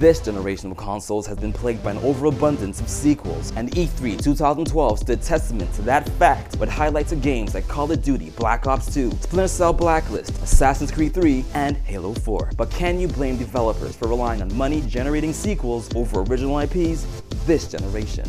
This generation of consoles has been plagued by an overabundance of sequels, and E3 2012 stood testament to that fact with highlights of games like Call of Duty, Black Ops 2, Splinter Cell Blacklist, Assassin's Creed 3, and Halo 4. But can you blame developers for relying on money-generating sequels over original IPs this generation?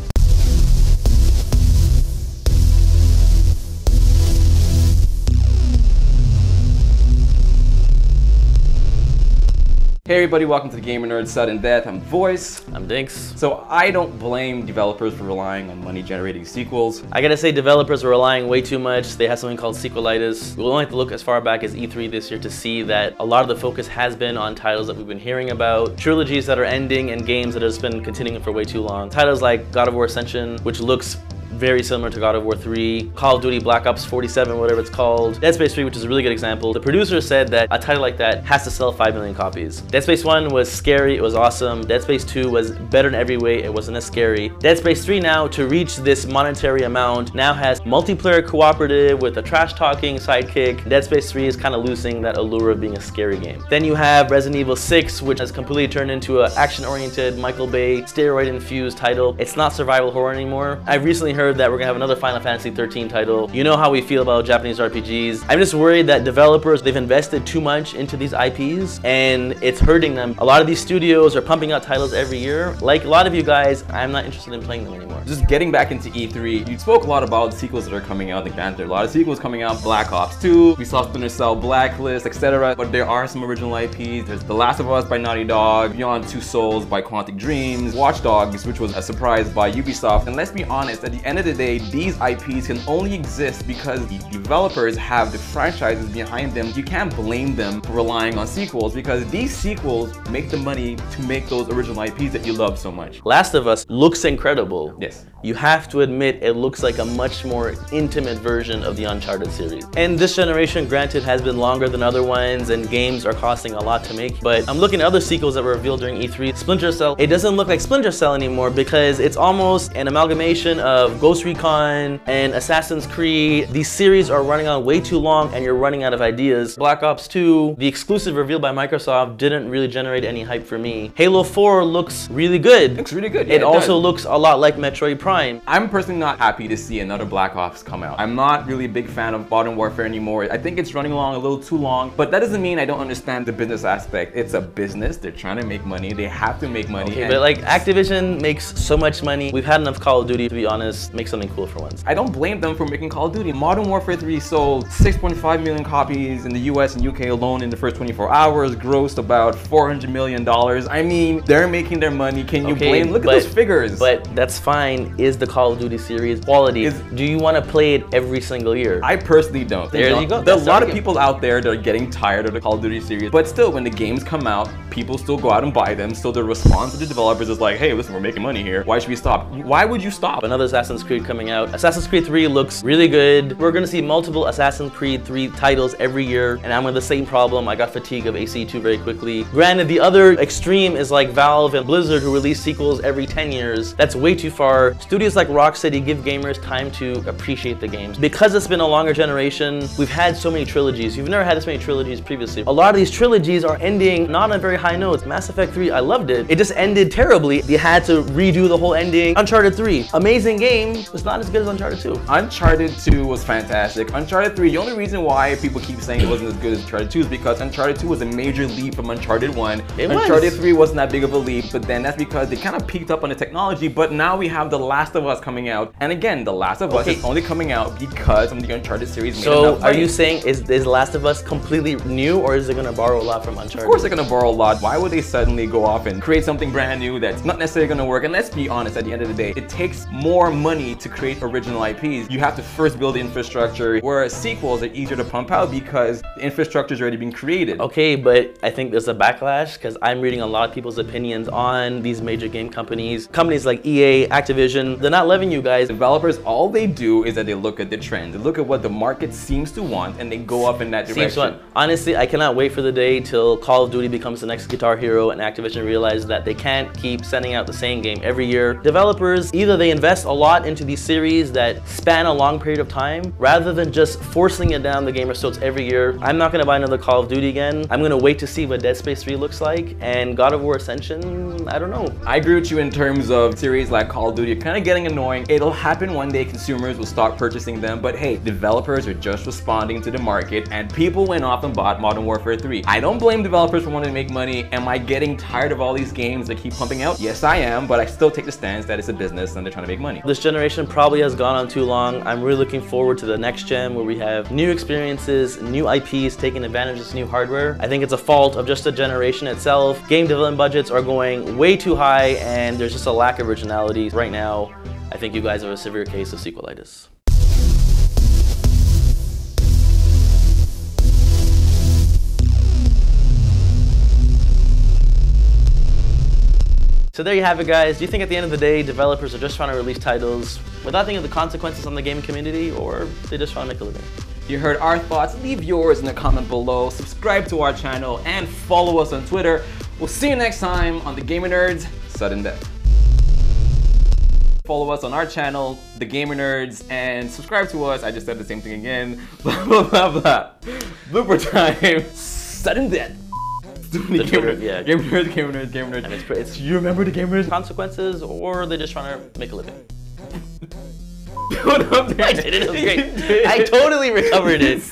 Hey everybody, welcome to the GamerNerdz Sudden Death. I'm Voyce. I'm Dinx. So I don't blame developers for relying on money-generating sequels. I gotta say, developers are relying way too much. They have something called Sequelitis. We'll only have to look as far back as E3 this year to see that a lot of the focus has been on titles that we've been hearing about, trilogies that are ending, and games that have just been continuing for way too long. Titles like God of War Ascension, which looks very similar to God of War 3, Call of Duty Black Ops 47, whatever it's called, Dead Space 3, which is a really good example. The producer said that a title like that has to sell 5 million copies. Dead Space 1 was scary, it was awesome. Dead Space 2 was better in every way, it wasn't as scary. Dead Space 3 now, to reach this monetary amount, now has multiplayer cooperative with a trash-talking sidekick. Dead Space 3 is kind of losing that allure of being a scary game. Then you have Resident Evil 6, which has completely turned into an action-oriented, Michael Bay, steroid-infused title. It's not survival horror anymore. I recently heard that we're gonna have another Final Fantasy 13 title. You know how we feel about Japanese RPGs. I'm just worried that developers, they've invested too much into these IPs and it's hurting them. A lot of these studios are pumping out titles every year. Like a lot of you guys, I'm not interested in playing them anymore. Just getting back into E3, you spoke a lot about sequels that are coming out. Like, there are a lot of sequels coming out. Black Ops 2, we saw Splinter Cell Blacklist, etc. But there are some original IPs. There's The Last of Us by Naughty Dog, Beyond Two Souls by Quantic Dreams, Watch Dogs, which was a surprise by Ubisoft. And let's be honest, at the end of the day, these IPs can only exist because the developers have the franchises behind them. You can't blame them for relying on sequels because these sequels make the money to make those original IPs that you love so much. Last of Us looks incredible. Yes. You have to admit it looks like a much more intimate version of the Uncharted series. And this generation, granted, has been longer than other ones and games are costing a lot to make, but I'm looking at other sequels that were revealed during E3. Splinter Cell, it doesn't look like Splinter Cell anymore because it's almost an amalgamation of Ghost Recon and Assassin's Creed. These series are running on way too long and you're running out of ideas. Black Ops 2, the exclusive revealed by Microsoft, didn't really generate any hype for me. Halo 4 looks really good. It looks really good. Yeah, it also looks a lot like Metroid Prime. I'm personally not happy to see another Black Ops come out. I'm not really a big fan of Modern Warfare anymore. I think it's running along a little too long, but that doesn't mean I don't understand the business aspect. It's a business. They're trying to make money. They have to make money. Okay, but like Activision makes so much money. We've had enough Call of Duty, to be honest. Make something cool for once. I don't blame them for making Call of Duty. Modern Warfare 3 sold 6.5 million copies in the US and UK alone in the first 24 hours, grossed about $400 million. I mean, they're making their money. Can you blame? Look at those figures. But that's fine. Is the Call of Duty series quality? Do you want to play it every single year? I personally don't. There you go. There are a lot of people out there that are getting tired of the Call of Duty series, but still, when the games come out, people still go out and buy them. So the response to the developers is like, hey, listen, we're making money here. Why should we stop? Why would you stop? Another Assassin's Creed coming out. Assassin's Creed 3 looks really good. We're gonna see multiple Assassin's Creed 3 titles every year, and I'm with the same problem. I got fatigue of ACE2 very quickly. Granted, the other extreme is like Valve and Blizzard, who release sequels every 10 years. That's way too far. Studios like Rocksteady give gamers time to appreciate the games. Because it's been a longer generation, we've had so many trilogies. You've never had this many trilogies previously. A lot of these trilogies are ending not on very high notes. Mass Effect 3, I loved it. It just ended terribly. They had to redo the whole ending. Uncharted 3, amazing game, was not as good as Uncharted 2. Uncharted 2 was fantastic. Uncharted 3, the only reason why people keep saying it wasn't as good as Uncharted 2 is because Uncharted 2 was a major leap from Uncharted 1. Uncharted 3 wasn't that big of a leap, but then that's because they kind of peaked up on the technology, but now we have The Last of Us coming out. And again, The Last of Us is only coming out because of the Uncharted series. So are you saying, is Last of Us completely new, or is it going to borrow a lot from Uncharted? Of course they're going to borrow a lot. Why would they suddenly go off and create something brand new that's not necessarily going to work? And let's be honest, at the end of the day, it takes more money to create original IPs. You have to first build the infrastructure, whereas sequels are easier to pump out because the infrastructure's already been created. Okay, but I think there's a backlash because I'm reading a lot of people's opinions on these major game companies. Companies like EA, Activision, they're not loving you guys. Developers, all they do is that they look at the trend. They look at what the market seems to want and they go up in that direction. Honestly, I cannot wait for the day till Call of Duty becomes the next next Guitar Hero, and Activision realized that they can't keep sending out the same game every year. Developers, either they invest a lot into these series that span a long period of time, rather than just forcing it down the gamers' throats every year. I'm not gonna buy another Call of Duty again. I'm gonna wait to see what Dead Space 3 looks like, and God of War Ascension, I don't know. I agree with you in terms of series like Call of Duty kind of getting annoying. It'll happen one day, consumers will start purchasing them, but hey, developers are just responding to the market, and people went off and bought Modern Warfare 3. I don't blame developers for wanting to make money. Am I getting tired of all these games that keep pumping out? Yes, I am, but I still take the stance that it's a business and they're trying to make money. This generation probably has gone on too long. I'm really looking forward to the next gen where we have new experiences, new IPs taking advantage of this new hardware. I think it's a fault of just the generation itself. Game development budgets are going way too high and there's just a lack of originality. Right now, I think you guys have a severe case of sequelitis. So there you have it, guys. Do you think at the end of the day, developers are just trying to release titles without thinking of the consequences on the gaming community, or they just trying to make a living? You heard our thoughts. Leave yours in the comment below. Subscribe to our channel and follow us on Twitter. We'll see you next time on TheGamerNerdz Sudden Death. Follow us on our channel, TheGamerNerdz, and subscribe to us. I just said the same thing again. Blah, blah, blah, blah. Blooper time. Sudden Death. GamerNerdz. And it's you remember the GamerNerdz consequences, or are they just trying to make a living? What up, I did it. It was great. I totally recovered it.